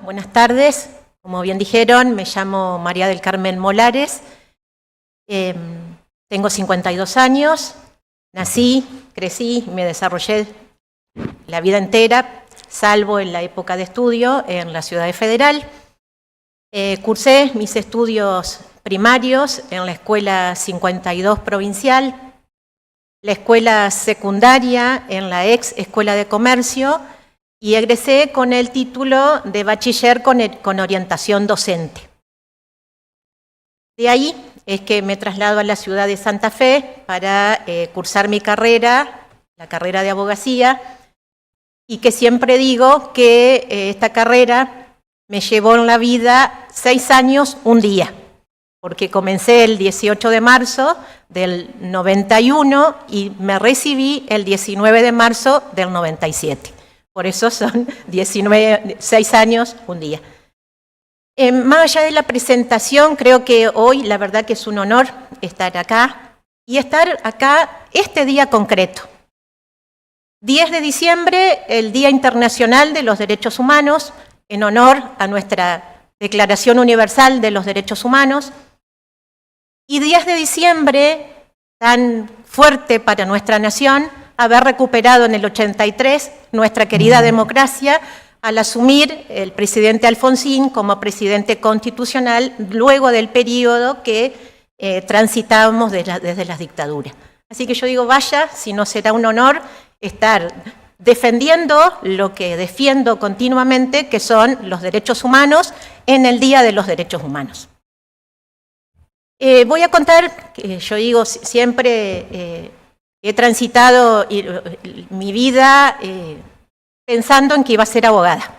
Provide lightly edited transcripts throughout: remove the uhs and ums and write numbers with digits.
buenas tardes. Como bien dijeron, me llamo María del Carmen Molares. Tengo 52 años. Nací, crecí y me desarrollé la vida entera, salvo en la época de estudio en la Ciudad Federal. Cursé mis estudios primarios en la Escuela 52 Provincial, la escuela secundaria en la ex Escuela de Comercio y egresé con el título de bachiller con orientación docente. De ahí es que me traslado a la ciudad de Santa Fe para cursar mi carrera, la carrera de abogacía, y que siempre digo que esta carrera me llevó en la vida 6 años, un día, porque comencé el 18 de marzo del 91 y me recibí el 19 de marzo del 97. Por eso son 6 años, un día. Más allá de la presentación, creo que hoy la verdad que es un honor estar acá y estar acá este día concreto. 10 de diciembre, el Día Internacional de los Derechos Humanos, en honor a nuestra Declaración Universal de los Derechos Humanos. Y 10 de diciembre, tan fuerte para nuestra nación, haber recuperado en el 83 nuestra querida democracia al asumir el presidente Alfonsín como presidente constitucional luego del periodo que transitábamos desde las dictaduras. Así que yo digo, vaya, si no será un honor estar defendiendo lo que defiendo continuamente, que son los derechos humanos, en el Día de los Derechos Humanos. Voy a contar, yo digo siempre, he transitado mi vida pensando en que iba a ser abogada.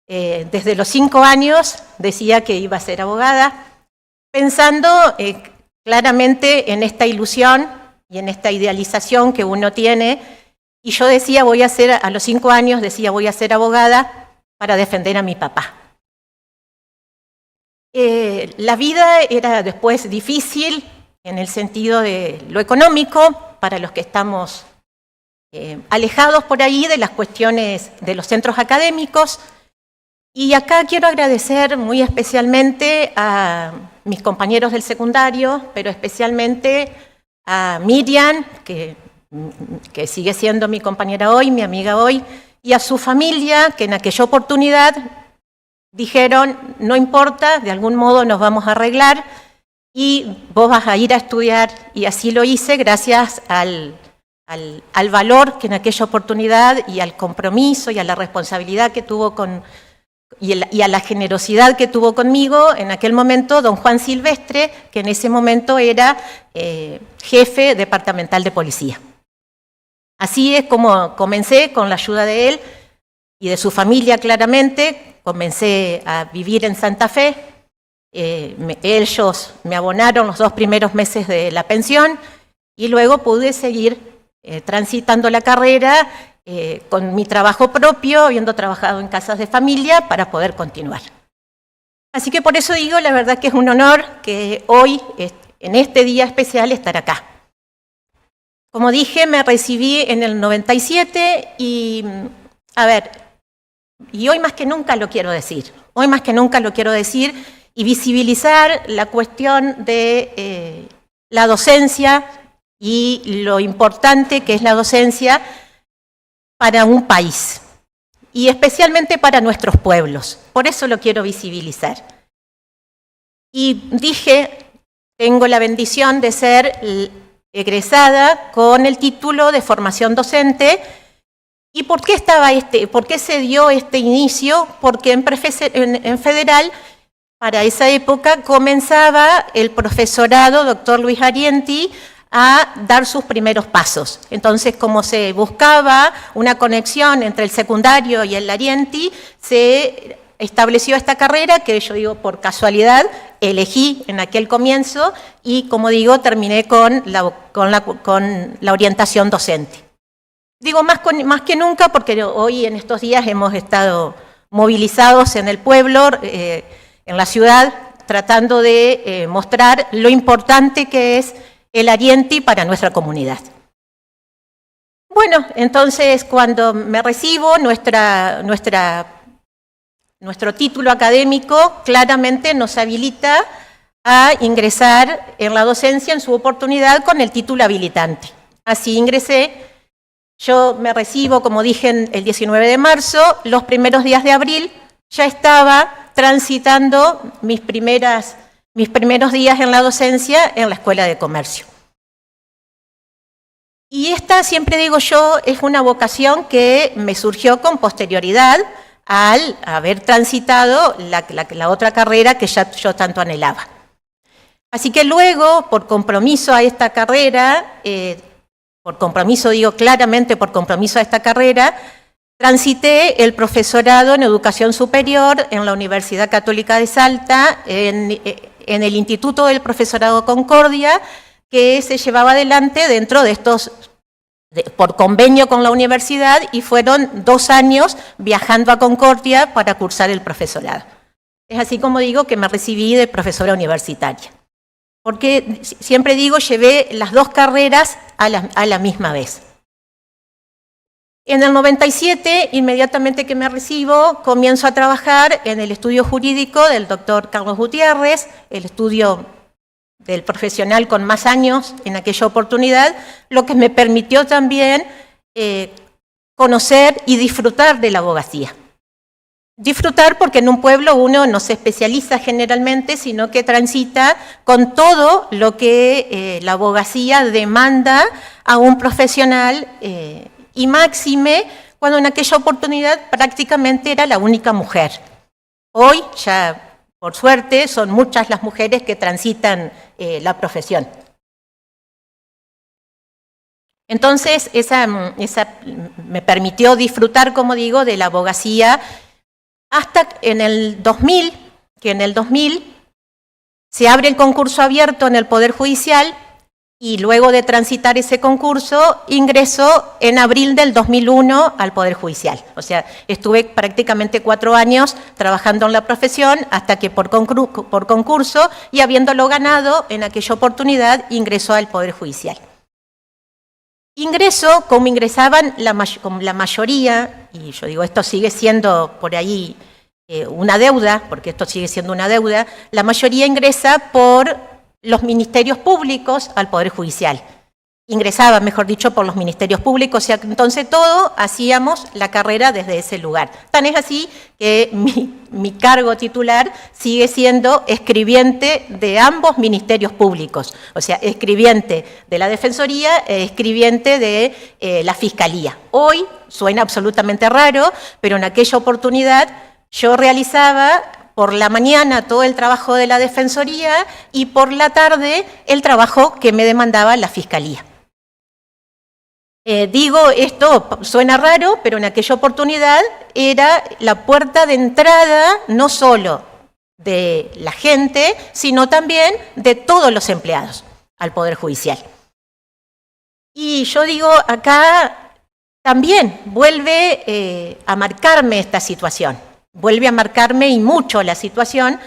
Desde los 5 años decía que iba a ser abogada, pensando claramente en esta ilusión y en esta idealización que uno tiene. Y yo decía, a los 5 años decía, voy a ser abogada para defender a mi papá. La vida era después difícil en el sentido de lo económico, para los que estamos alejados por ahí de las cuestiones de los centros académicos. Y acá quiero agradecer muy especialmente a mis compañeros del secundario, pero especialmente a Miriam, que sigue siendo mi compañera hoy, mi amiga hoy, y a su familia, que en aquella oportunidad dijeron, no importa, de algún modo nos vamos a arreglar y vos vas a ir a estudiar. Y así lo hice gracias al valor que en aquella oportunidad y al compromiso y a la responsabilidad que tuvo y a la generosidad que tuvo conmigo en aquel momento don Juan Silvestre, que en ese momento era jefe departamental de policía. Así es como comencé, con la ayuda de él y de su familia claramente, comencé a vivir en Santa Fe. Ellos me abonaron los 2 primeros meses de la pensión y luego pude seguir transitando la carrera con mi trabajo propio, habiendo trabajado en casas de familia para poder continuar. Así que por eso digo, la verdad que es un honor que hoy, en este día especial, estar acá. Como dije, me recibí en el 97 y, y hoy más que nunca lo quiero decir. Hoy más que nunca lo quiero decir y visibilizar la cuestión de la docencia y lo importante que es la docencia para un país y especialmente para nuestros pueblos. Por eso lo quiero visibilizar. Y dije, tengo la bendición de ser egresada con el título de formación docente. ¿Y por qué se dio este inicio? Porque en Federal, para esa época, comenzaba el profesorado doctor Luis Arienti a dar sus primeros pasos. Entonces, como se buscaba una conexión entre el secundario y el Arienti, se estableció esta carrera que yo digo por casualidad elegí en aquel comienzo y, como digo, terminé con la orientación docente. Digo más que nunca porque hoy en estos días hemos estado movilizados en el pueblo, en la ciudad, tratando de mostrar lo importante que es el Arienti para nuestra comunidad. Bueno, entonces cuando me recibo, nuestra nuestro título académico claramente nos habilita a ingresar en la docencia en su oportunidad con el título habilitante. Así ingresé. Yo me recibo, como dije, el 19 de marzo. Los primeros días de abril ya estaba transitando mis primeros días en la docencia en la Escuela de Comercio. Y esta, siempre digo yo, es una vocación que me surgió con posterioridad al haber transitado la otra carrera que ya yo tanto anhelaba. Así que luego, por compromiso a esta carrera, por compromiso, digo claramente por compromiso a esta carrera, transité el profesorado en Educación Superior en la Universidad Católica de Salta, en el Instituto del Profesorado Concordia, que se llevaba adelante dentro de estos, por convenio con la universidad, y fueron 2 años viajando a Concordia para cursar el profesorado. Es así como digo que me recibí de profesora universitaria. Porque siempre digo, llevé las 2 carreras a la misma vez. En el 97, inmediatamente que me recibo, comienzo a trabajar en el estudio jurídico del doctor Carlos Gutiérrez, el estudio del profesional con más años en aquella oportunidad, lo que me permitió también conocer y disfrutar de la abogacía. Disfrutar porque en un pueblo uno no se especializa generalmente, sino que transita con todo lo que la abogacía demanda a un profesional y máxime cuando en aquella oportunidad prácticamente era la única mujer. Hoy ya, por suerte, son muchas las mujeres que transitan la profesión. Entonces, esa me permitió disfrutar, como digo, de la abogacía hasta en el 2000, que en el 2000 se abre el concurso abierto en el Poder Judicial y luego de transitar ese concurso ingresó en abril del 2001 al Poder Judicial. O sea, estuve prácticamente 4 años trabajando en la profesión hasta que por concurso y habiéndolo ganado en aquella oportunidad ingresó al Poder Judicial. Ingreso, como ingresaban la mayoría, y yo digo, esto sigue siendo por ahí una deuda, porque esto sigue siendo una deuda, la mayoría ingresa por los ministerios públicos al Poder Judicial. Ingresaba, mejor dicho, por los ministerios públicos, o sea, entonces todos hacíamos la carrera desde ese lugar. Tan es así que mi cargo titular sigue siendo escribiente de ambos ministerios públicos, o sea, escribiente de la Defensoría, escribiente de la Fiscalía. Hoy suena absolutamente raro, pero en aquella oportunidad yo realizaba por la mañana todo el trabajo de la Defensoría y por la tarde el trabajo que me demandaba la Fiscalía. Digo, esto suena raro, pero en aquella oportunidad era la puerta de entrada no solo de la gente, sino también de todos los empleados al Poder Judicial. Y yo digo, acá también vuelve a marcarme esta situación, vuelve a marcarme y mucho la situación,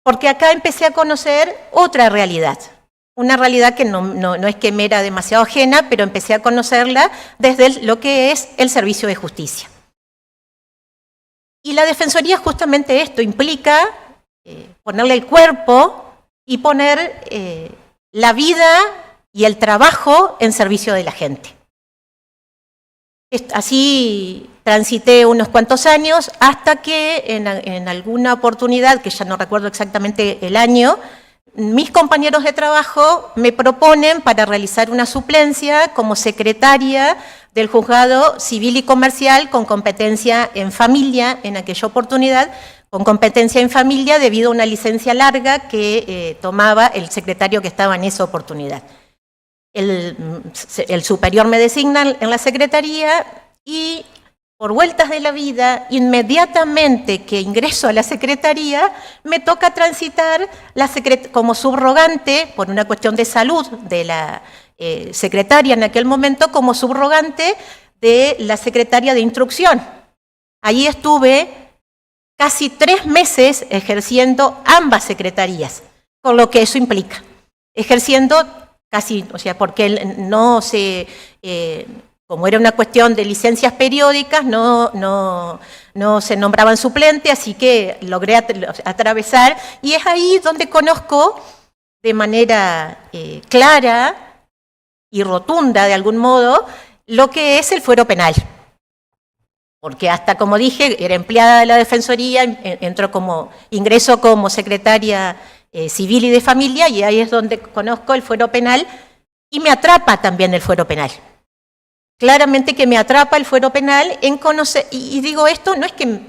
porque acá empecé a conocer otra realidad. Una realidad que no es que me era demasiado ajena, pero empecé a conocerla desde lo que es el servicio de justicia. Y la Defensoría justamente esto implica ponerle el cuerpo y poner la vida y el trabajo en servicio de la gente. Así transité unos cuantos años hasta que en alguna oportunidad, que ya no recuerdo exactamente el año, mis compañeros de trabajo me proponen para realizar una suplencia como secretaria del Juzgado Civil y Comercial con competencia en familia en aquella oportunidad, con competencia en familia debido a una licencia larga que tomaba el secretario que estaba en esa oportunidad. El superior me designa en la secretaría y por vueltas de la vida, inmediatamente que ingreso a la secretaría, me toca transitar como subrogante, por una cuestión de salud de la secretaria en aquel momento, como subrogante de la secretaria de instrucción. Allí estuve casi 3 meses ejerciendo ambas secretarías, con lo que eso implica. Ejerciendo casi, o sea, porque no se como era una cuestión de licencias periódicas, no se nombraban suplente, así que logré atravesar, y es ahí donde conozco de manera clara y rotunda, de algún modo, lo que es el fuero penal. Porque hasta, como dije, era empleada de la Defensoría, ingreso como secretaria civil y de familia, y ahí es donde conozco el fuero penal, y me atrapa también el fuero penal. Claramente que me atrapa el fuero penal en conocer, y digo esto, no es que,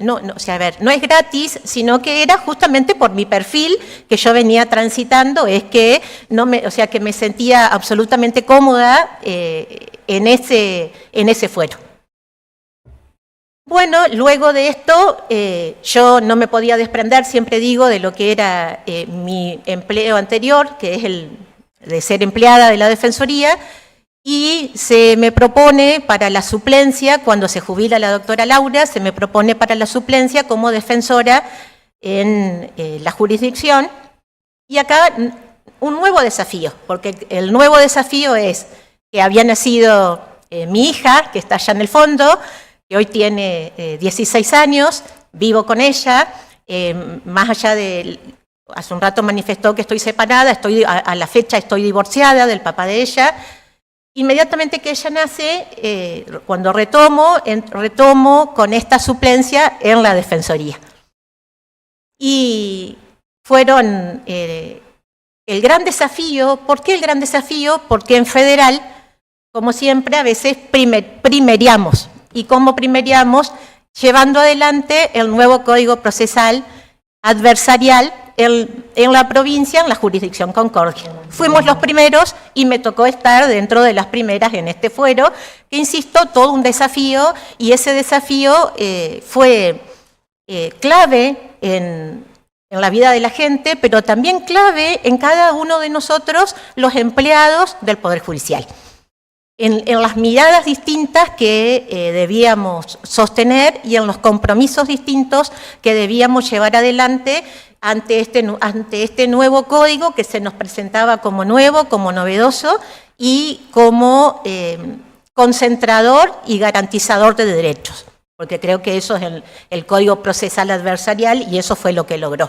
o sea, a ver, no es gratis, sino que era justamente por mi perfil que yo venía transitando, es que que me sentía absolutamente cómoda en ese fuero. Bueno, luego de esto, yo no me podía desprender, siempre digo, de lo que era mi empleo anterior, que es el de ser empleada de la Defensoría, y se me propone para la suplencia, cuando se jubila la doctora Laura, se me propone para la suplencia como defensora en la jurisdicción, y acá un nuevo desafío, porque el nuevo desafío es que había nacido mi hija, que está allá en el fondo, que hoy tiene 16 años, vivo con ella, más allá de, hace un rato manifestó que estoy separada, a la fecha estoy divorciada del papá de ella. Inmediatamente que ella nace, cuando retomo con esta suplencia en la Defensoría. Y fueron el gran desafío. ¿Por qué el gran desafío? Porque en federal, como siempre, a veces primeriamos. ¿Y cómo primeriamos? Llevando adelante el nuevo Código Procesal Adversarial en la provincia, en la jurisdicción Concordia. Fuimos los primeros y me tocó estar dentro de las primeras en este fuero, que insisto, todo un desafío, y ese desafío fue clave en la vida de la gente, pero también clave en cada uno de nosotros, los empleados del Poder Judicial. En las miradas distintas que debíamos sostener y en los compromisos distintos que debíamos llevar adelante ante este nuevo código que se nos presentaba como nuevo, como novedoso y como concentrador y garantizador de derechos, porque creo que eso es el Código Procesal Adversarial y eso fue lo que logró.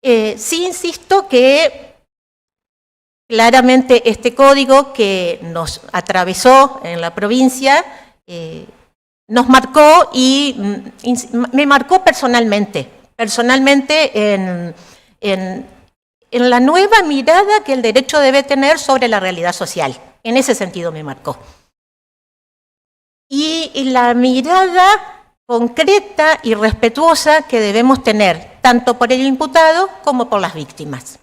Sí insisto que claramente este código que nos atravesó en la provincia nos marcó y me marcó personalmente en la nueva mirada que el derecho debe tener sobre la realidad social. En ese sentido me marcó. Y la mirada concreta y respetuosa que debemos tener, tanto por el imputado como por las víctimas.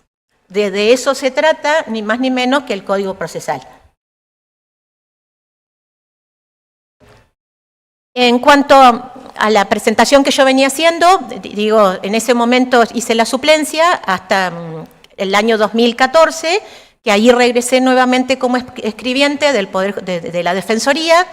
De eso se trata, ni más ni menos que el Código Procesal. En cuanto a la presentación que yo venía haciendo, digo, en ese momento hice la suplencia hasta el año 2014, que ahí regresé nuevamente como escribiente de la Defensoría,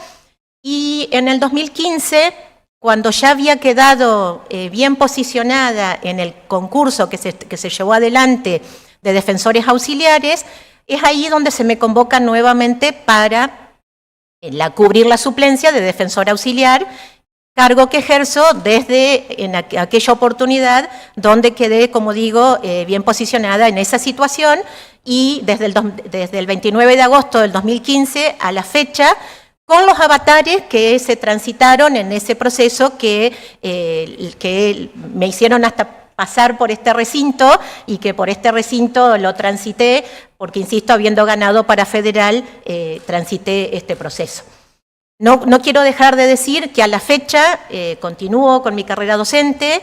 y en el 2015, cuando ya había quedado bien posicionada en el concurso que se llevó adelante de defensores auxiliares, es ahí donde se me convoca nuevamente para cubrir la suplencia de defensor auxiliar, cargo que ejerzo desde aquella oportunidad donde quedé, como digo, bien posicionada en esa situación, y desde el 29 de agosto del 2015 a la fecha, con los avatares que se transitaron en ese proceso que me hicieron hasta pasar por este recinto, y que por este recinto lo transité, porque, insisto, habiendo ganado para federal, transité este proceso. No quiero dejar de decir que a la fecha continúo con mi carrera docente,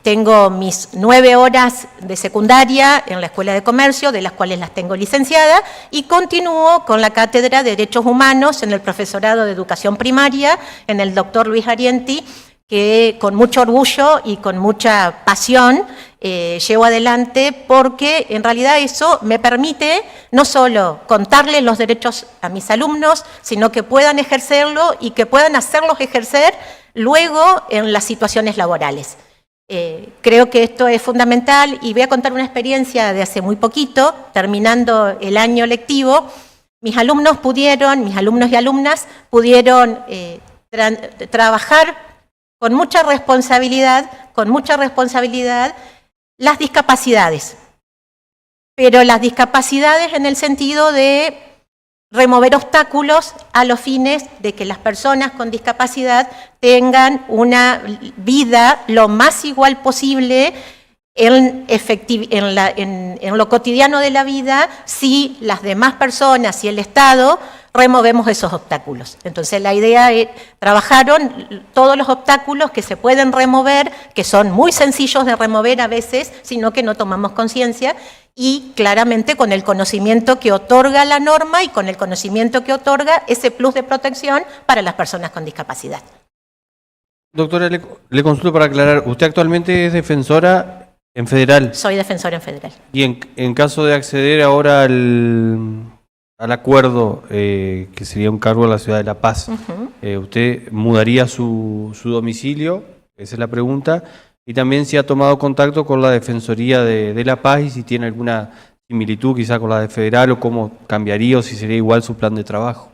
tengo mis 9 horas de secundaria en la Escuela de Comercio, de las cuales las tengo licenciada, y continúo con la Cátedra de Derechos Humanos en el Profesorado de Educación Primaria, en el Dr. Luis Arienti, que con mucho orgullo y con mucha pasión llevo adelante, porque en realidad eso me permite no solo contarles los derechos a mis alumnos, sino que puedan ejercerlo y que puedan hacerlos ejercer luego en las situaciones laborales. Creo que esto es fundamental, y voy a contar una experiencia de hace muy poquito, terminando el año lectivo. mis alumnos y alumnas pudieron trabajar con mucha responsabilidad las discapacidades. Pero las discapacidades en el sentido de remover obstáculos a los fines de que las personas con discapacidad tengan una vida lo más igual posible en lo cotidiano de la vida, si las demás personas y el Estado removemos esos obstáculos. Entonces la idea es, trabajaron todos los obstáculos que se pueden remover, que son muy sencillos de remover a veces, sino que no tomamos conciencia, y claramente con el conocimiento que otorga la norma y con el conocimiento que otorga ese plus de protección para las personas con discapacidad. Doctora, le consulto para aclarar, usted actualmente es defensora en federal. Soy defensora en federal. Y en caso de acceder ahora al acuerdo, que sería un cargo a la ciudad de La Paz, ¿usted mudaría su domicilio? Esa es la pregunta. Y también si ha tomado contacto con la Defensoría de La Paz y si tiene alguna similitud quizá con la de federal o cómo cambiaría o si sería igual su plan de trabajo.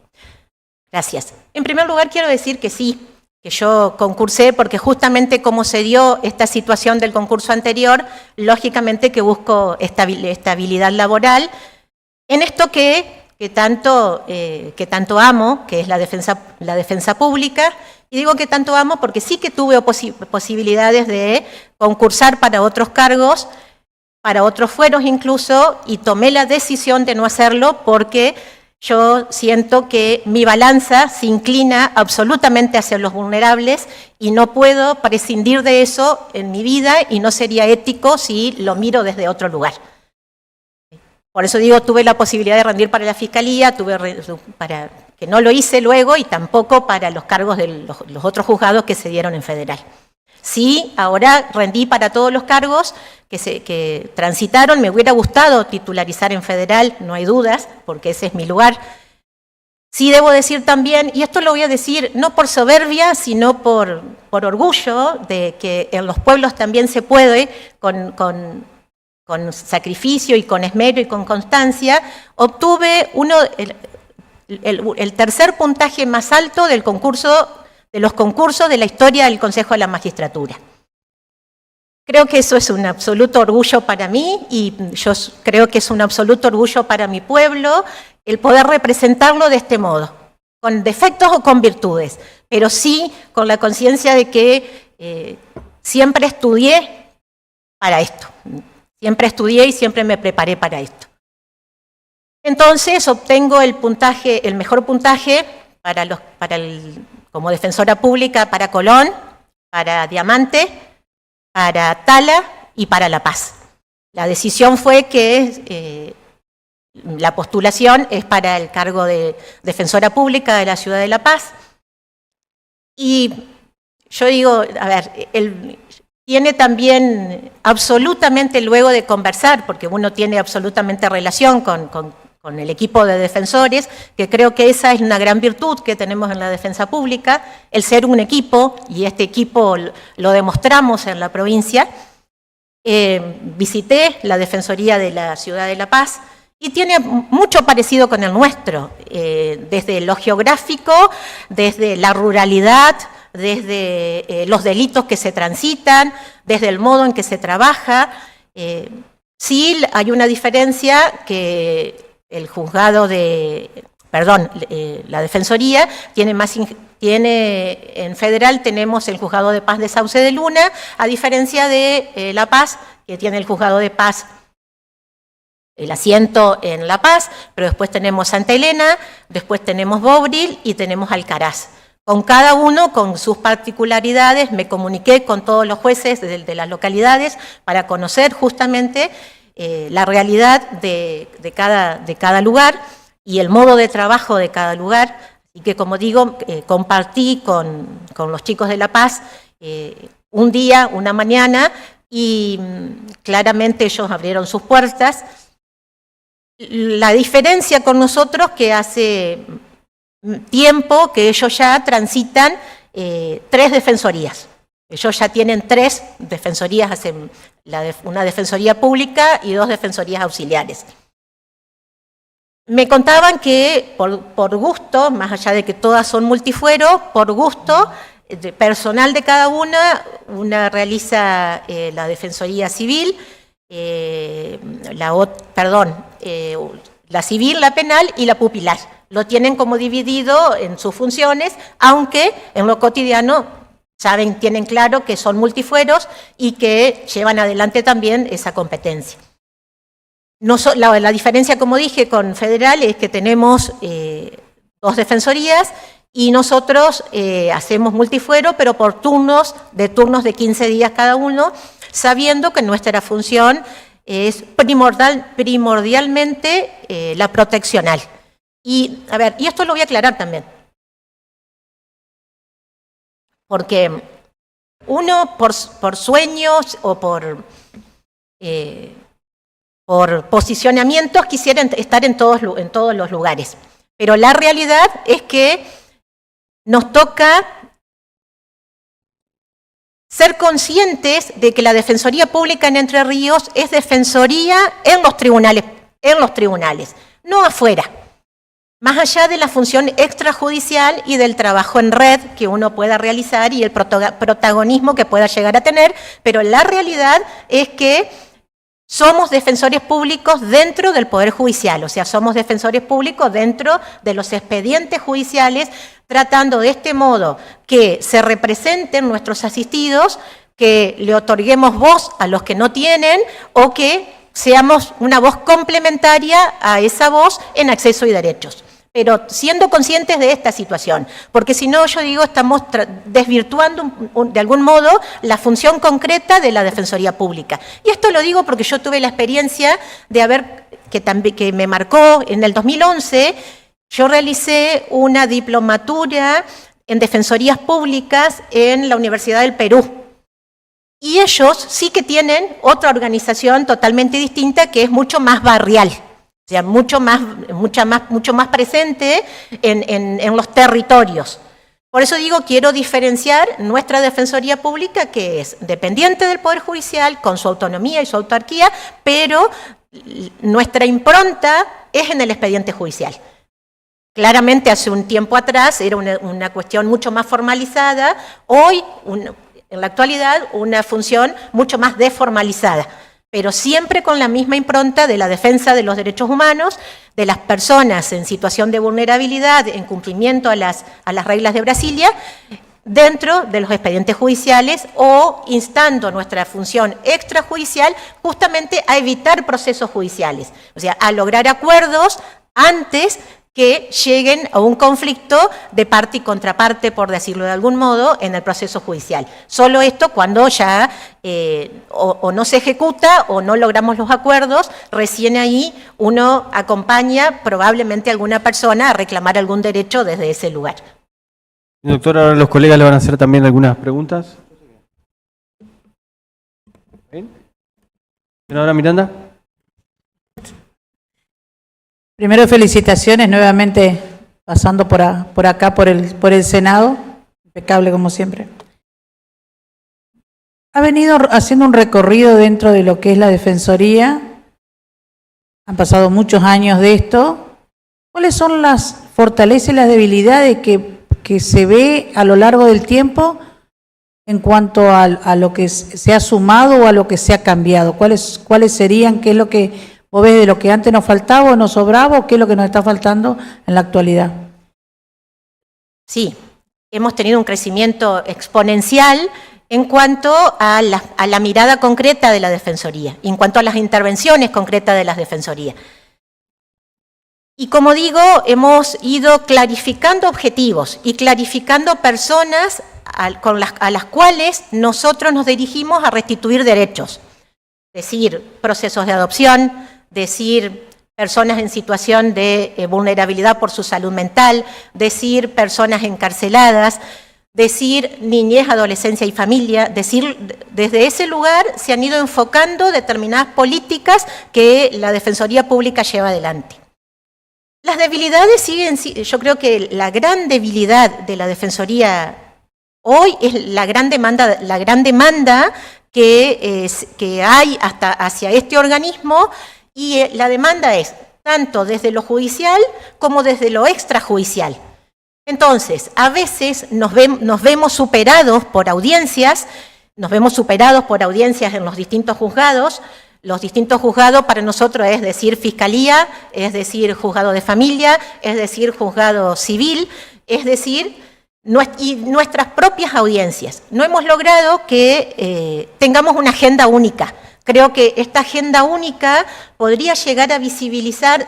Gracias. En primer lugar quiero decir que sí, que yo concursé porque justamente como se dio esta situación del concurso anterior, lógicamente que busco estabilidad laboral en esto que tanto amo, que es la defensa pública. Y digo que tanto amo porque sí que tuve posibilidades de concursar para otros cargos, para otros fueros incluso, y tomé la decisión de no hacerlo porque yo siento que mi balanza se inclina absolutamente hacia los vulnerables y no puedo prescindir de eso en mi vida y no sería ético si lo miro desde otro lugar. Por eso digo, tuve la posibilidad de rendir para la Fiscalía, que no lo hice luego y tampoco para los cargos de los otros juzgados que se dieron en federal. Sí, ahora rendí para todos los cargos que transitaron, me hubiera gustado titularizar en federal, no hay dudas, porque ese es mi lugar. Sí debo decir también, y esto lo voy a decir no por soberbia, sino por orgullo, de que en los pueblos también se puede, con sacrificio y con esmero y con constancia, obtuve el tercer puntaje más alto de los concursos de la historia del Consejo de la Magistratura. Creo que eso es un absoluto orgullo para mí y yo creo que es un absoluto orgullo para mi pueblo el poder representarlo de este modo, con defectos o con virtudes, pero sí con la conciencia de que siempre estudié para esto, siempre estudié y siempre me preparé para esto. Entonces obtengo el mejor puntaje como defensora pública para Colón, para Diamante, para Tala y para La Paz. La decisión fue que la postulación es para el cargo de defensora pública de la ciudad de La Paz. Y yo digo, a ver, tiene también absolutamente luego de conversar, porque uno tiene absolutamente relación con el equipo de defensores, que creo que esa es una gran virtud que tenemos en la defensa pública, el ser un equipo, y este equipo lo demostramos en la provincia. Visité la Defensoría de la Ciudad de La Paz y tiene mucho parecido con el nuestro, desde lo geográfico, desde la ruralidad, desde los delitos que se transitan, desde el modo en que se trabaja. Sí hay una diferencia que la Defensoría tiene en federal tenemos el Juzgado de Paz de Sauce de Luna, a diferencia de La Paz, que tiene el Juzgado de Paz, el asiento en La Paz, pero después tenemos Santa Elena, después tenemos Bobril y tenemos Alcaraz. Con cada uno, con sus particularidades, me comuniqué con todos los jueces de las localidades para conocer justamente la realidad de cada lugar y el modo de trabajo de cada lugar. Y que, como digo, compartí con los chicos de La Paz un día, una mañana, y claramente ellos abrieron sus puertas. La diferencia con nosotros que hace tiempo que ellos ya transitan 3 defensorías. Ellos ya tienen 3 defensorías, una defensoría pública y 2 defensorías auxiliares. Me contaban que por gusto, más allá de que todas son multifuero, por gusto personal de cada una realiza la Defensoría Civil, la civil, la penal y la pupilar. Lo tienen como dividido en sus funciones, aunque en lo cotidiano tienen claro que son multifueros y que llevan adelante también esa competencia. La diferencia, como dije, con federal es que tenemos 2 defensorías y nosotros hacemos multifuero, pero por turnos de 15 días cada uno, sabiendo que nuestra función es primordialmente la proteccional. Y esto lo voy a aclarar también. Porque uno por sueños o por posicionamientos quisiera estar en todos los lugares. Pero la realidad es que nos toca ser conscientes de que la Defensoría Pública en Entre Ríos es defensoría en los tribunales, no afuera. Más allá de la función extrajudicial y del trabajo en red que uno pueda realizar y el protagonismo que pueda llegar a tener, pero la realidad es que somos defensores públicos dentro del Poder Judicial, o sea, somos defensores públicos dentro de los expedientes judiciales, tratando de este modo que se representen nuestros asistidos, que le otorguemos voz a los que no tienen o que seamos una voz complementaria a esa voz en acceso y derechos. Pero siendo conscientes de esta situación, porque si no, yo digo, estamos desvirtuando de algún modo la función concreta de la Defensoría Pública. Y esto lo digo porque yo tuve la experiencia de que me marcó en el 2011, yo realicé una diplomatura en Defensorías Públicas en la Universidad del Perú. Y ellos sí que tienen otra organización totalmente distinta que es mucho más barrial. O sea, mucho más presente en los territorios. Por eso digo, quiero diferenciar nuestra Defensoría Pública, que es dependiente del Poder Judicial, con su autonomía y su autarquía, pero nuestra impronta es en el expediente judicial. Claramente, hace un tiempo atrás era una cuestión mucho más formalizada, hoy, en la actualidad, una función mucho más desformalizada, pero siempre con la misma impronta de la defensa de los derechos humanos, de las personas en situación de vulnerabilidad, en cumplimiento a las reglas de Brasilia, dentro de los expedientes judiciales o instando nuestra función extrajudicial justamente a evitar procesos judiciales, o sea, a lograr acuerdos antes que lleguen a un conflicto de parte y contraparte, por decirlo de algún modo, en el proceso judicial. Solo esto cuando ya o no se ejecuta o no logramos los acuerdos, recién ahí uno acompaña probablemente a alguna persona a reclamar algún derecho desde ese lugar. Doctora, ahora los colegas le van a hacer también algunas preguntas. ¿Bien? Senadora Miranda. Primero, felicitaciones nuevamente pasando por acá, por el Senado, impecable como siempre. Ha venido haciendo un recorrido dentro de lo que es la Defensoría, han pasado muchos años de esto. ¿Cuáles son las fortalezas y las debilidades que se ve a lo largo del tiempo en cuanto a lo que se ha sumado o a lo que se ha cambiado? ¿Cuáles serían, qué es lo que vos ves de lo que antes nos faltaba o nos sobraba o qué es lo que nos está faltando en la actualidad? Sí, hemos tenido un crecimiento exponencial en cuanto a la mirada concreta de la Defensoría, en cuanto a las intervenciones concretas de las Defensorías. Y como digo, hemos ido clarificando objetivos y clarificando personas a las cuales nosotros nos dirigimos a restituir derechos. Decir, procesos de adopción, decir personas en situación de vulnerabilidad por su salud mental, decir personas encarceladas, decir niñez, adolescencia y familia, decir desde ese lugar se han ido enfocando determinadas políticas que la Defensoría Pública lleva adelante. Las debilidades siguen, yo creo que la gran debilidad de la Defensoría hoy es la gran demanda que hay hacia este organismo, y la demanda es tanto desde lo judicial como desde lo extrajudicial. Entonces, a veces nos vemos superados por audiencias, en los distintos juzgados. Los distintos juzgados para nosotros es decir fiscalía, es decir juzgado de familia, es decir juzgado civil, es decir, y nuestras propias audiencias. No hemos logrado que tengamos una agenda única. Creo que esta agenda única podría llegar a visibilizar,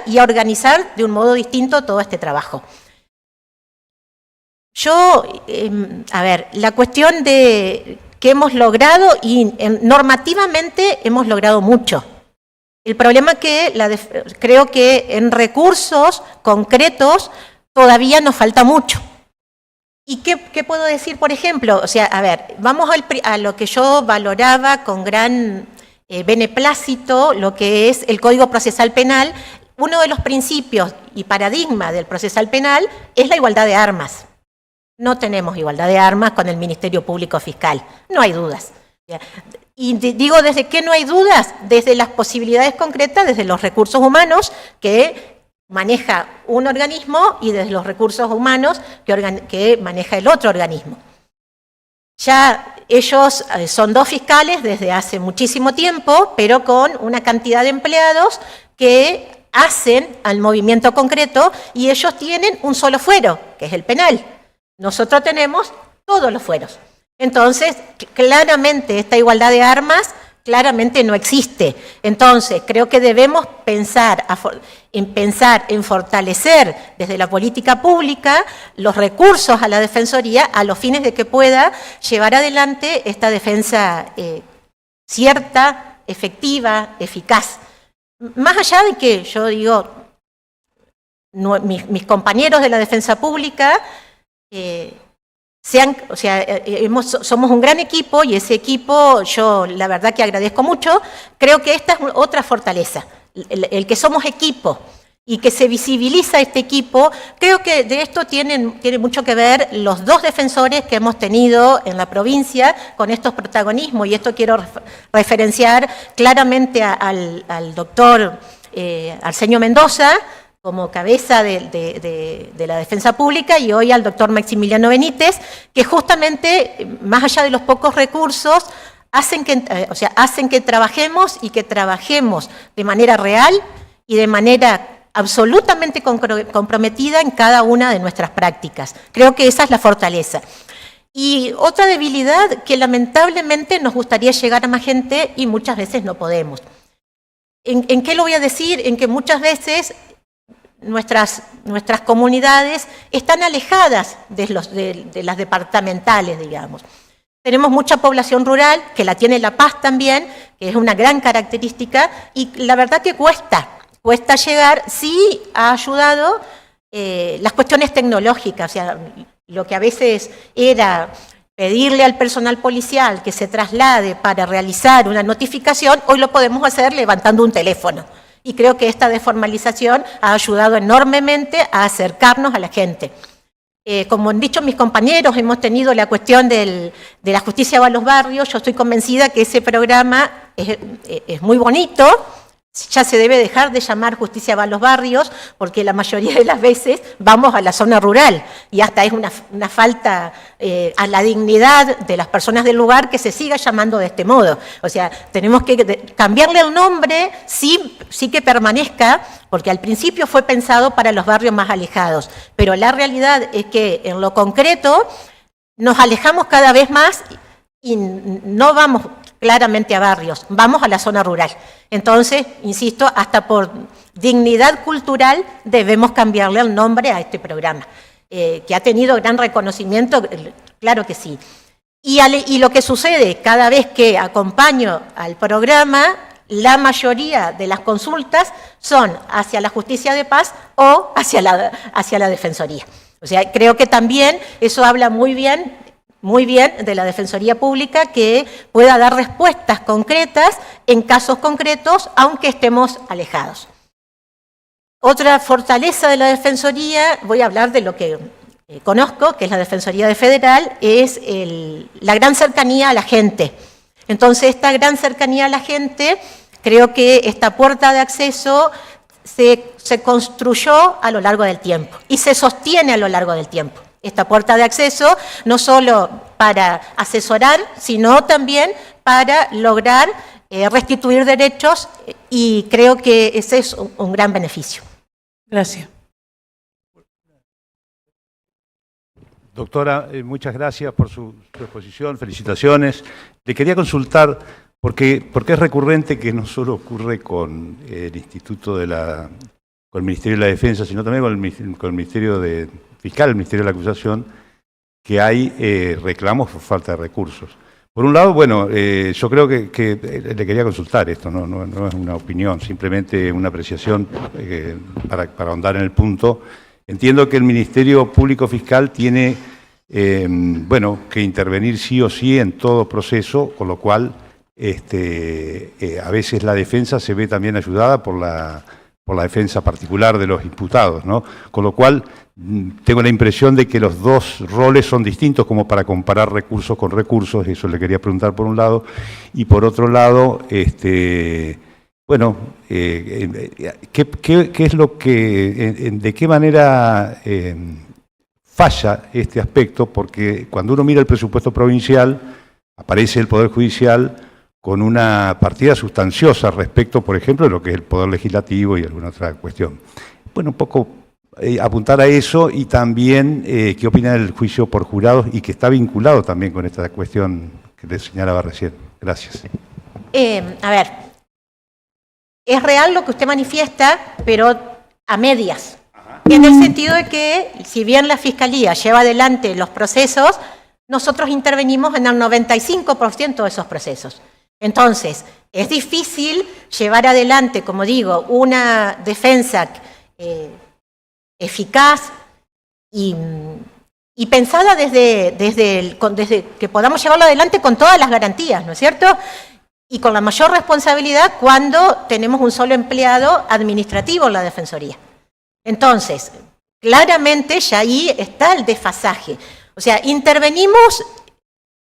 y a organizar de un modo distinto todo este trabajo. La cuestión de que hemos logrado, y normativamente hemos logrado mucho. El problema es que creo que en recursos concretos todavía nos falta mucho. ¿Y qué puedo decir, por ejemplo? Vamos a lo que yo valoraba con gran beneplácito, lo que es el Código Procesal Penal. Uno de los principios y paradigmas del procesal penal es la igualdad de armas. No tenemos igualdad de armas con el Ministerio Público Fiscal, no hay dudas. Y digo, ¿desde qué no hay dudas? Desde las posibilidades concretas, desde los recursos humanos que maneja un organismo y desde los recursos humanos que maneja el otro organismo. Ya ellos son 2 fiscales desde hace muchísimo tiempo, pero con una cantidad de empleados que hacen al movimiento concreto y ellos tienen un solo fuero, que es el penal. Nosotros tenemos todos los fueros. Entonces, claramente esta igualdad de armas claramente no existe. Entonces, creo que debemos pensar en fortalecer desde la política pública los recursos a la Defensoría a los fines de que pueda llevar adelante esta defensa cierta, efectiva, eficaz. Más allá de que yo digo, mis compañeros de la defensa pública somos un gran equipo y ese equipo yo la verdad que agradezco mucho. Creo que esta es otra fortaleza, el que somos equipo y que se visibiliza este equipo. Creo que de esto tiene mucho que ver los 2 defensores que hemos tenido en la provincia con estos protagonismos, y esto quiero referenciar claramente al doctor Arsenio Mendoza, como cabeza de la defensa pública, y hoy al doctor Maximiliano Benítez, que justamente, más allá de los pocos recursos, hacen que trabajemos y que trabajemos de manera real y de manera absolutamente comprometida en cada una de nuestras prácticas. Creo que esa es la fortaleza. Y otra debilidad que lamentablemente nos gustaría llegar a más gente y muchas veces no podemos. ¿En qué lo voy a decir? En que muchas veces nuestras comunidades están alejadas de las departamentales, digamos. Tenemos mucha población rural, que la tiene La Paz también, que es una gran característica, y la verdad que cuesta llegar. Sí ha ayudado las cuestiones tecnológicas, lo que a veces era pedirle al personal policial que se traslade para realizar una notificación, hoy lo podemos hacer levantando un teléfono. Y creo que esta desformalización ha ayudado enormemente a acercarnos a la gente. Como han dicho mis compañeros, hemos tenido la cuestión de la justicia va a los barrios. Yo estoy convencida que ese programa es muy bonito. Ya se debe dejar de llamar justicia va a los barrios, porque la mayoría de las veces vamos a la zona rural y hasta es una falta a la dignidad de las personas del lugar que se siga llamando de este modo. O sea, tenemos que cambiarle el nombre, sí que permanezca, porque al principio fue pensado para los barrios más alejados, pero la realidad es que en lo concreto nos alejamos cada vez más y no vamos claramente a barrios, vamos a la zona rural. Entonces, insisto, hasta por dignidad cultural debemos cambiarle el nombre a este programa, que ha tenido gran reconocimiento, claro que sí. Y lo que sucede cada vez que acompaño al programa, la mayoría de las consultas son hacia la justicia de paz o hacia la defensoría. O sea, creo que también eso habla muy bien de la Defensoría Pública, que pueda dar respuestas concretas en casos concretos, aunque estemos alejados. Otra fortaleza de la Defensoría, voy a hablar de lo que conozco, que es la Defensoría Federal, es la gran cercanía a la gente. Entonces, esta gran cercanía a la gente creo que esta puerta de acceso se construyó a lo largo del tiempo y se sostiene a lo largo del tiempo. Esta puerta de acceso no solo para asesorar, sino también para lograr restituir derechos, y creo que ese es un gran beneficio. Gracias. Doctora, muchas gracias por su exposición, felicitaciones. Le quería consultar, porque es recurrente que no solo ocurre con el Instituto con el Ministerio de la Defensa, sino también con el Ministerio Fiscal, el Ministerio de la Acusación, que hay reclamos por falta de recursos. Por un lado, bueno, yo creo que le quería consultar esto, no es una opinión, simplemente una apreciación para ahondar en el punto. Entiendo que el Ministerio Público Fiscal tiene, que intervenir sí o sí en todo proceso, con lo cual a veces la defensa se ve también ayudada por la defensa particular de los imputados, ¿no? Con lo cual tengo la impresión de que los dos roles son distintos como para comparar recursos con recursos, eso le quería preguntar por un lado, y por otro lado, ¿qué es lo que, de qué manera falla este aspecto? Porque cuando uno mira el presupuesto provincial, aparece el Poder Judicial con una partida sustanciosa respecto, por ejemplo, de lo que es el Poder Legislativo y alguna otra cuestión. Bueno, un poco apuntar a eso, y también qué opina del juicio por jurados, y que está vinculado también con esta cuestión que le señalaba recién. Gracias. A ver, es real lo que usted manifiesta, pero a medias. En el sentido de que, si bien la Fiscalía lleva adelante los procesos, nosotros intervenimos en el 95% de esos procesos. Entonces, es difícil llevar adelante, como digo, una defensa eficaz y pensada desde que podamos llevarlo adelante con todas las garantías, ¿no es cierto? Y con la mayor responsabilidad cuando tenemos un solo empleado administrativo en la Defensoría. Entonces, claramente ya ahí está el desfasaje. O sea, intervenimos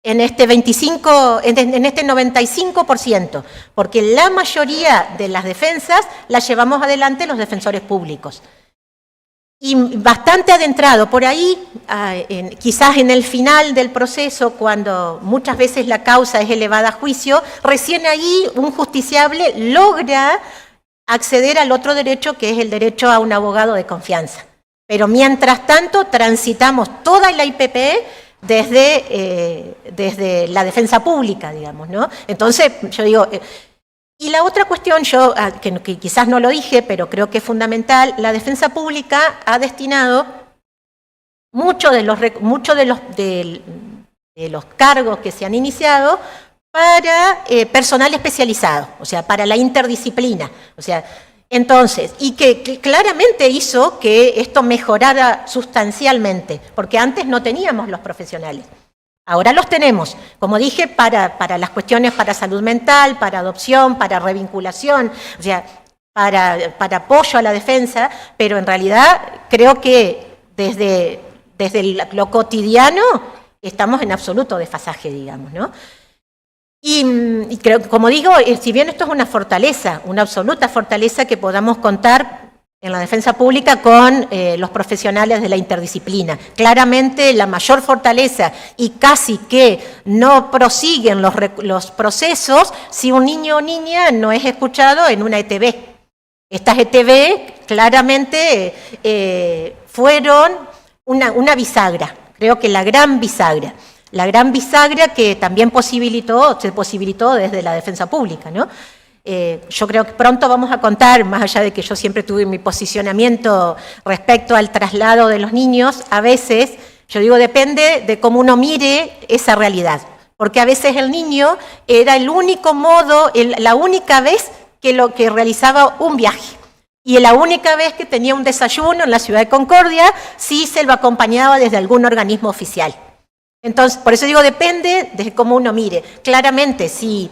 en este 95%, porque la mayoría de las defensas las llevamos adelante los defensores públicos. Y bastante adentrado por ahí, quizás en el final del proceso, cuando muchas veces la causa es elevada a juicio, recién ahí un justiciable logra acceder al otro derecho, que es el derecho a un abogado de confianza. Pero mientras tanto transitamos toda la IPP desde la defensa pública, digamos, ¿no? Entonces, yo digo, y la otra cuestión, que quizás no lo dije, pero creo que es fundamental, la defensa pública ha destinado muchos de los cargos que se han iniciado para personal especializado, o sea, para la interdisciplina, o sea, entonces, y que claramente hizo que esto mejorara sustancialmente, porque antes no teníamos los profesionales. Ahora los tenemos, como dije, para las cuestiones para salud mental, para adopción, para revinculación, o sea, para apoyo a la defensa, pero en realidad creo que desde lo cotidiano estamos en absoluto desfasaje, digamos, ¿no? Y creo, como digo, si bien esto es una fortaleza, una absoluta fortaleza, que podamos contar en la defensa pública con los profesionales de la interdisciplina. Claramente la mayor fortaleza, y casi que no prosiguen los procesos si un niño o niña no es escuchado en una ETB. Estas ETB claramente fueron una bisagra, creo que la gran bisagra que también se posibilitó desde la defensa pública, ¿no? Yo creo que pronto vamos a contar, más allá de que yo siempre tuve mi posicionamiento respecto al traslado de los niños, a veces, yo digo, depende de cómo uno mire esa realidad, porque a veces el niño era el único modo, la única vez que realizaba un viaje, y la única vez que tenía un desayuno en la ciudad de Concordia, sí se lo acompañaba desde algún organismo oficial. Entonces, por eso digo, depende de cómo uno mire. Claramente, si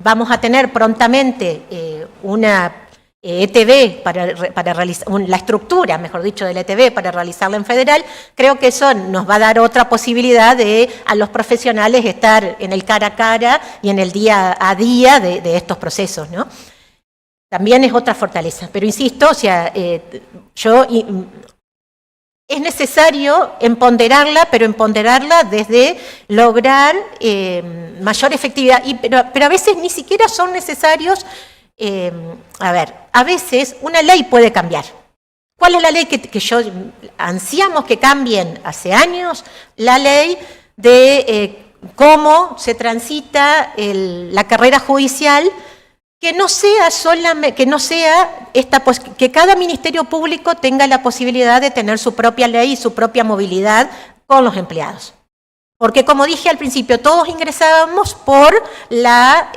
vamos a tener prontamente una ETB para realizar, la estructura, mejor dicho, del ETB para realizarla en federal, creo que eso nos va a dar otra posibilidad de a los profesionales estar en el cara a cara y en el día a día de estos procesos, ¿no? También es otra fortaleza, pero insisto, o sea, es necesario empoderarla, pero empoderarla desde lograr mayor efectividad, pero a veces ni siquiera son necesarios. A veces una ley puede cambiar. ¿Cuál es la ley que yo ansiamos que cambien hace años? La ley de cómo se transita la carrera judicial, que no sea que cada ministerio público tenga la posibilidad de tener su propia ley y su propia movilidad con los empleados. Porque como dije al principio, todos ingresábamos por la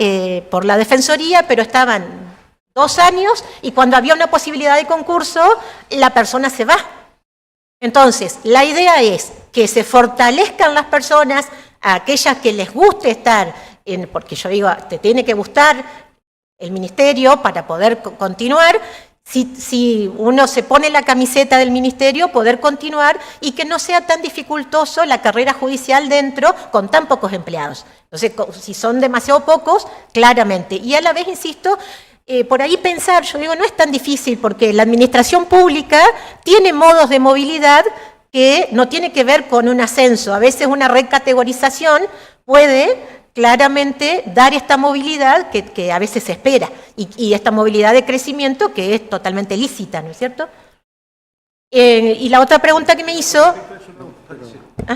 Defensoría, pero estaban 2 años y cuando había una posibilidad de concurso, la persona se va. Entonces, la idea es que se fortalezcan las personas, a aquellas que les guste estar, porque yo digo, te tiene que gustar el ministerio para poder continuar. Si uno se pone la camiseta del ministerio, poder continuar y que no sea tan dificultoso la carrera judicial dentro con tan pocos empleados. Entonces, si son demasiado pocos, claramente. Y a la vez, insisto, por ahí pensar, yo digo, no es tan difícil porque la administración pública tiene modos de movilidad que no tiene que ver con un ascenso. A veces una recategorización puede claramente dar esta movilidad que a veces se espera y esta movilidad de crecimiento que es totalmente lícita, ¿no es cierto? Y la otra pregunta que me hizo...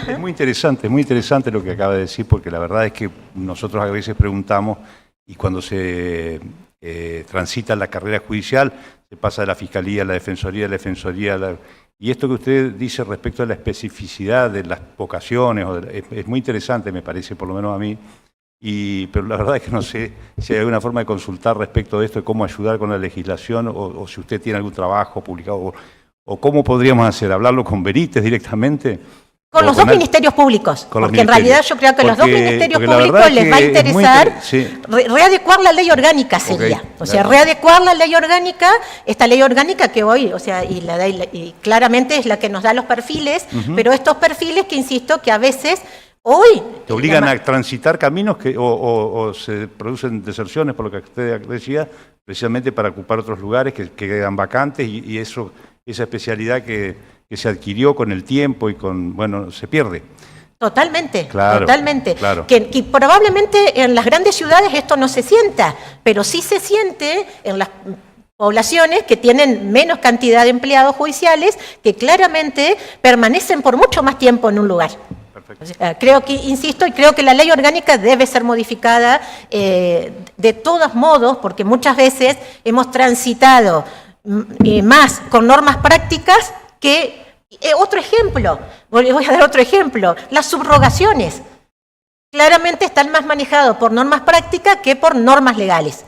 Es muy interesante lo que acaba de decir, porque la verdad es que nosotros a veces preguntamos y cuando se transita la carrera judicial, se pasa de la Fiscalía a la Defensoría, y esto que usted dice respecto a la especificidad de las vocaciones, es muy interesante, me parece, por lo menos a mí. Pero la verdad es que no sé si hay alguna forma de consultar respecto de esto, de cómo ayudar con la legislación, o si usted tiene algún trabajo publicado, o cómo podríamos hacer, hablarlo con Benítez directamente. Con los dos ministerios públicos, porque en realidad yo creo que los dos ministerios públicos les va a interesar readecuar la ley orgánica sería. O sea, readecuar la ley orgánica, esta ley orgánica que hoy, o sea, y claramente es la que nos da los perfiles, pero estos perfiles que insisto que a veces hoy... ¿Te obligan a transitar caminos o se producen deserciones, por lo que usted decía, precisamente para ocupar otros lugares que quedan vacantes y esa especialidad que se adquirió con el tiempo y se pierde? Totalmente, claro, totalmente. Claro. Que probablemente en las grandes ciudades esto no se sienta, pero sí se siente en las poblaciones que tienen menos cantidad de empleados judiciales, que claramente permanecen por mucho más tiempo en un lugar. Creo que, insisto, y creo que la ley orgánica debe ser modificada de todos modos, porque muchas veces hemos transitado más con normas prácticas que... otro ejemplo, les voy a dar otro ejemplo, las subrogaciones. Claramente están más manejados por normas prácticas que por normas legales.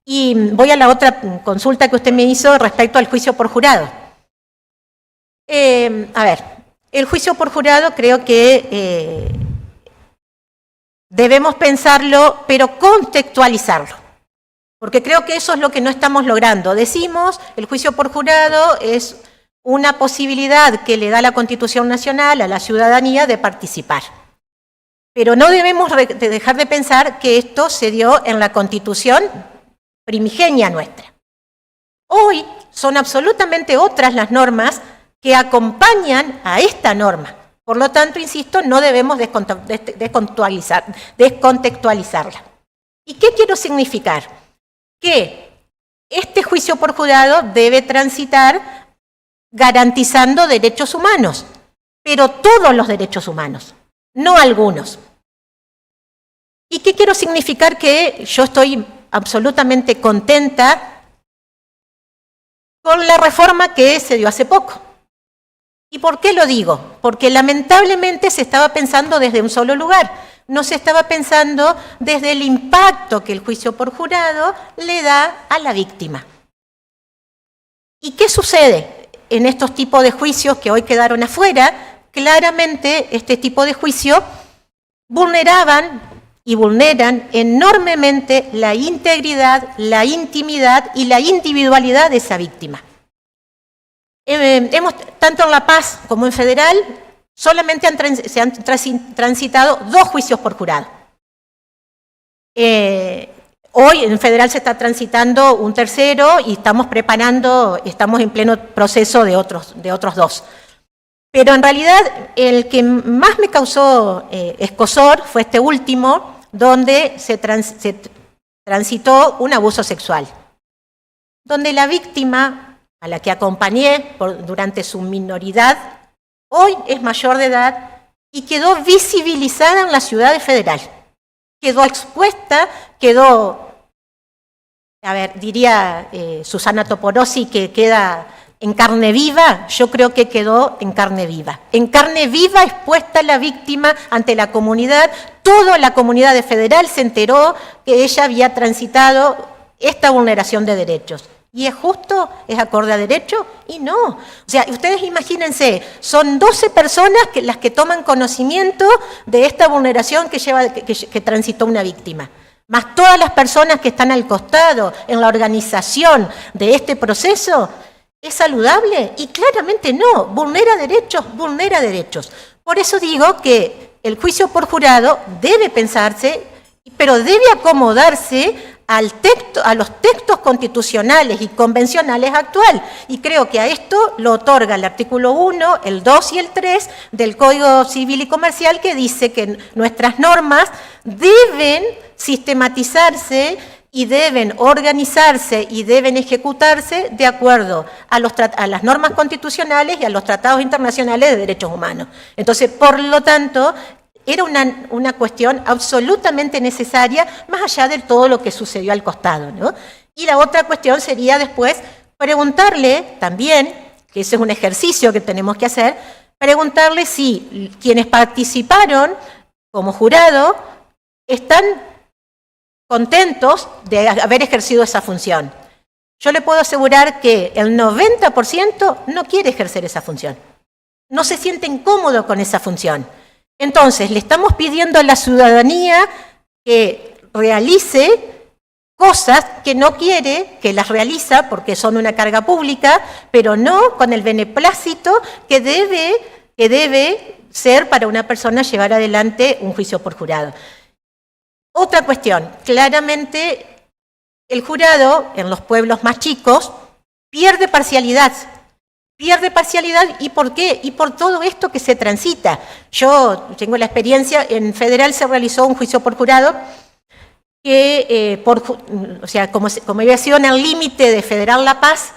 Y voy a la otra consulta que usted me hizo respecto al juicio por jurado. A ver, el juicio por jurado creo que debemos pensarlo, pero contextualizarlo. Porque creo que eso es lo que no estamos logrando. Decimos, el juicio por jurado es una posibilidad que le da la Constitución Nacional a la ciudadanía de participar. Pero no debemos dejar de pensar que esto se dio en la Constitución primigenia nuestra. Hoy son absolutamente otras las normas que acompañan a esta norma. Por lo tanto, insisto, no debemos descontextualizarla. ¿Y qué quiero significar? Que este juicio por jurado debe transitar garantizando derechos humanos, pero todos los derechos humanos, no algunos. ¿Y qué quiero significar? Que yo estoy absolutamente contenta con la reforma que se dio hace poco. ¿Y por qué lo digo? Porque lamentablemente se estaba pensando desde un solo lugar, no se estaba pensando desde el impacto que el juicio por jurado le da a la víctima. ¿Y qué sucede en estos tipos de juicios que hoy quedaron afuera? Claramente este tipo de juicio vulneraban y vulneran enormemente la integridad, la intimidad y la individualidad de esa víctima. Tanto en La Paz como en Federal, solamente se han transitado 2 juicios por jurado. Hoy en Federal se está transitando un tercero y estamos en pleno proceso de otros 2. Pero en realidad el que más me causó escozor fue este último, donde se transitó un abuso sexual, donde la víctima, a la que acompañé durante su minoridad, hoy es mayor de edad y quedó visibilizada en la ciudad de Federal. Quedó expuesta, diría Susana Toporossi que queda en carne viva. Yo creo que quedó en carne viva. En carne viva expuesta la víctima ante la comunidad. Toda la comunidad de Federal se enteró que ella había transitado esta vulneración de derechos. ¿Y es justo? ¿Es acorde a derecho? Y no. O sea, ustedes imagínense, son 12 personas las que toman conocimiento de esta vulneración que transitó una víctima, más todas las personas que están al costado en la organización de este proceso. ¿Es saludable? Y claramente no. Vulnera derechos. Por eso digo que el juicio por jurado debe pensarse, pero debe acomodarse a los textos constitucionales y convencionales actuales. Y creo que a esto lo otorga el artículo 1, el 2 y el 3 del Código Civil y Comercial, que dice que nuestras normas deben sistematizarse y deben organizarse y deben ejecutarse de acuerdo a las normas constitucionales y a los tratados internacionales de derechos humanos. Entonces, por lo tanto, era una cuestión absolutamente necesaria, más allá de todo lo que sucedió al costado, ¿no? Y la otra cuestión sería después preguntarle también, que ese es un ejercicio que tenemos que hacer, preguntarle si quienes participaron como jurado están contentos de haber ejercido esa función. Yo le puedo asegurar que el 90% no quiere ejercer esa función. No se siente incómodo con esa función. Entonces, le estamos pidiendo a la ciudadanía que realice cosas que no quiere, que las realiza porque son una carga pública, pero no con el beneplácito que debe ser para una persona llevar adelante un juicio por jurado. Otra cuestión, claramente el jurado en los pueblos más chicos pierde parcialidad. ¿Y por qué? Y por todo esto que se transita. Yo tengo la experiencia, en Federal se realizó un juicio por jurado que, como había sido en el límite de Federal La Paz,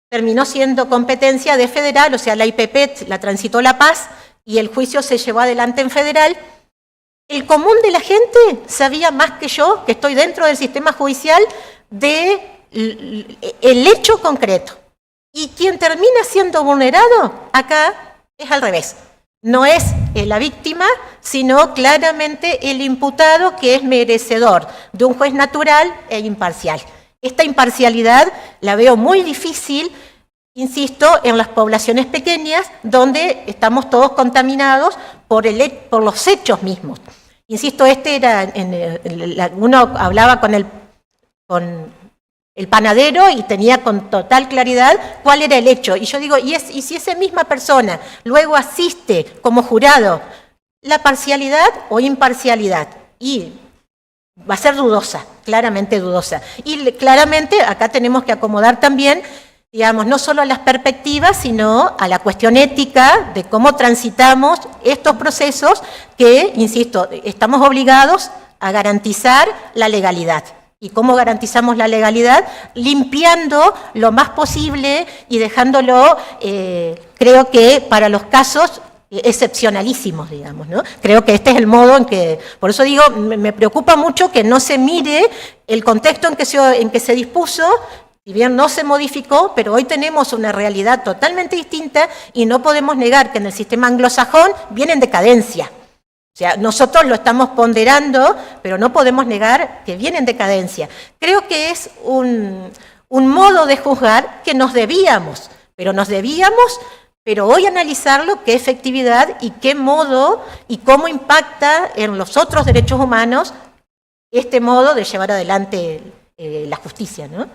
terminó siendo competencia de Federal, o sea, la IPP la transitó La Paz y el juicio se llevó adelante en Federal. El común de la gente sabía más que yo, que estoy dentro del sistema judicial, del hecho concreto. Y quien termina siendo vulnerado acá es al revés. No es la víctima, sino claramente el imputado, que es merecedor de un juez natural e imparcial. Esta imparcialidad la veo muy difícil, insisto, en las poblaciones pequeñas, donde estamos todos contaminados por los hechos mismos. Insisto, uno hablaba con el panadero y tenía con total claridad cuál era el hecho. Y yo digo, ¿y si esa misma persona luego asiste como jurado, la parcialidad o imparcialidad? Y va a ser dudosa, claramente dudosa. Y claramente acá tenemos que acomodar también, digamos, no solo a las perspectivas, sino a la cuestión ética de cómo transitamos estos procesos que, insisto, estamos obligados a garantizar la legalidad. ¿Y cómo garantizamos la legalidad? Limpiando lo más posible y dejándolo, creo que para los casos excepcionalísimos, digamos, ¿no? Creo que este es el modo en que, por eso digo, me preocupa mucho que no se mire el contexto en que se dispuso. Si bien no se modificó, pero hoy tenemos una realidad totalmente distinta y no podemos negar que en el sistema anglosajón viene en decadencia. O sea, nosotros lo estamos ponderando, pero no podemos negar que viene en decadencia. Creo que es un modo de juzgar que nos debíamos, pero hoy analizarlo, qué efectividad y qué modo y cómo impacta en los otros derechos humanos este modo de llevar adelante la justicia, ¿no?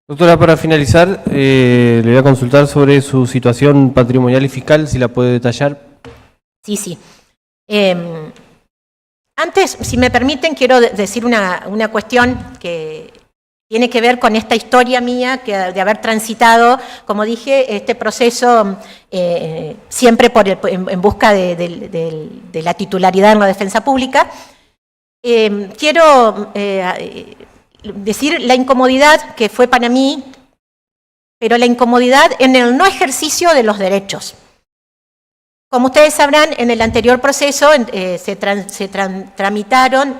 Doctora, para finalizar, le voy a consultar sobre su situación patrimonial y fiscal, si la puede detallar. Sí. Antes, si me permiten, quiero decir una cuestión que tiene que ver con esta historia mía de haber transitado, como dije, este proceso siempre en busca de la titularidad en la defensa pública. Quiero decir la incomodidad que fue para mí, pero la incomodidad en el no ejercicio de los derechos. Como ustedes sabrán, en el anterior proceso se tramitaron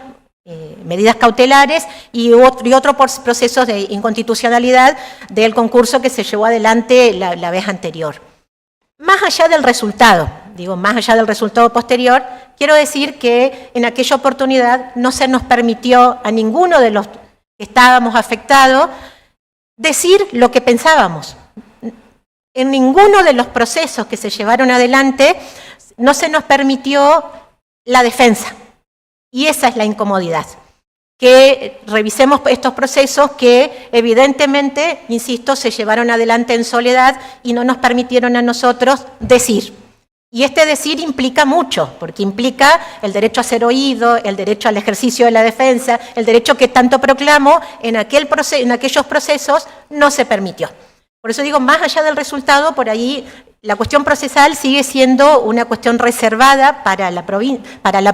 medidas cautelares y otros procesos de inconstitucionalidad del concurso que se llevó adelante la vez anterior. Más allá del resultado, más allá del resultado posterior, quiero decir que en aquella oportunidad no se nos permitió a ninguno de los que estábamos afectados decir lo que pensábamos. En ninguno de los procesos que se llevaron adelante no se nos permitió la defensa. Y esa es la incomodidad. Que revisemos estos procesos que evidentemente, insisto, se llevaron adelante en soledad y no nos permitieron a nosotros decir. Y este decir implica mucho, porque implica el derecho a ser oído, el derecho al ejercicio de la defensa, el derecho que tanto proclamo en aquellos procesos no se permitió. Por eso digo, más allá del resultado, por ahí la cuestión procesal sigue siendo una cuestión reservada para la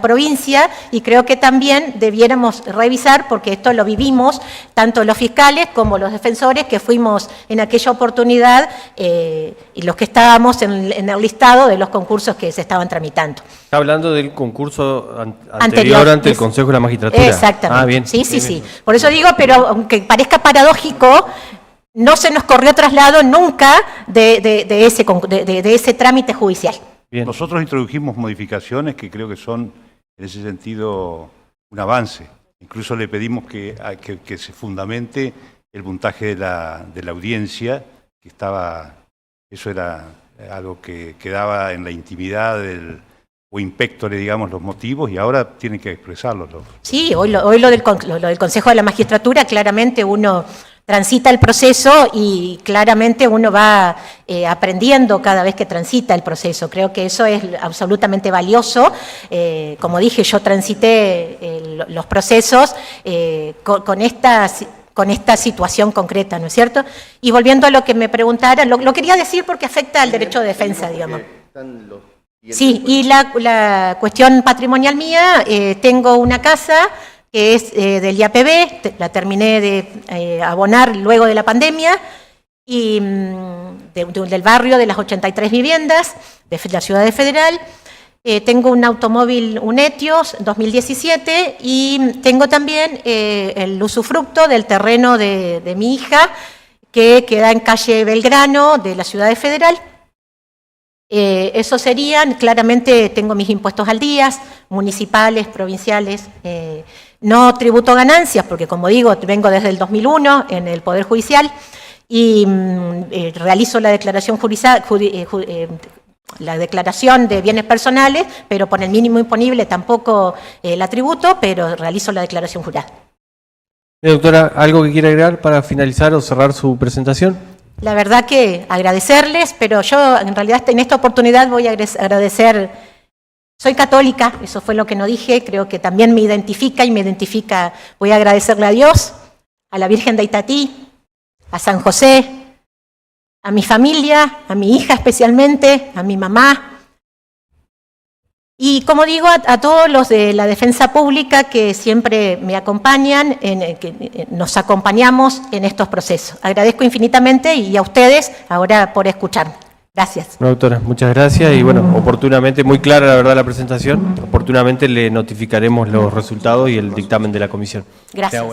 provincia y creo que también debiéramos revisar, porque esto lo vivimos tanto los fiscales como los defensores que fuimos en aquella oportunidad y los que estábamos en el listado de los concursos que se estaban tramitando. Está hablando del concurso anterior ante el Consejo de la Magistratura. Exactamente. Bien. Sí. Por eso digo, pero aunque parezca paradójico, no se nos corrió traslado nunca de ese trámite judicial. Bien. Nosotros introdujimos modificaciones que creo que son, en ese sentido, un avance. Incluso le pedimos que se fundamente el puntaje de la audiencia, que eso era algo que quedaba en la intimidad o impectore, digamos, los motivos, y ahora tienen que expresarlos. Sí, hoy lo del Consejo de la Magistratura, claramente uno transita el proceso y claramente uno va aprendiendo cada vez que transita el proceso. Creo que eso es absolutamente valioso. Como dije, yo transité los procesos con esta situación concreta, ¿no es cierto? Y volviendo a lo que me preguntaran, lo quería decir porque afecta al derecho de defensa, digamos. Sí, y la cuestión patrimonial mía, tengo una casa que es del IAPB, la terminé de abonar luego de la pandemia, y del barrio de las 83 viviendas de la ciudad de Federal. Tengo un automóvil, un Etios 2017, y tengo también el usufructo del terreno de mi hija, que queda en calle Belgrano de la ciudad de Federal. Eso serían, claramente tengo mis impuestos al día, municipales, provinciales, no tributo ganancias, porque como digo, vengo desde el 2001 en el Poder Judicial y realizo la declaración de bienes personales, pero por el mínimo imponible tampoco la tributo, pero realizo la declaración jurada. Doctora, ¿algo que quiera agregar para finalizar o cerrar su presentación? La verdad que agradecerles, pero yo en realidad en esta oportunidad voy a agradecer, soy católica, eso fue lo que no dije, creo que también me identifica, voy a agradecerle a Dios, a la Virgen de Itatí, a San José, a mi familia, a mi hija especialmente, a mi mamá, y como digo, a todos los de la defensa pública que siempre me acompañan, que nos acompañamos en estos procesos. Agradezco infinitamente y a ustedes ahora por escucharme. Gracias. Bueno, doctora, muchas gracias y bueno, oportunamente, muy clara la verdad la presentación, oportunamente le notificaremos los resultados y el dictamen de la comisión. Gracias.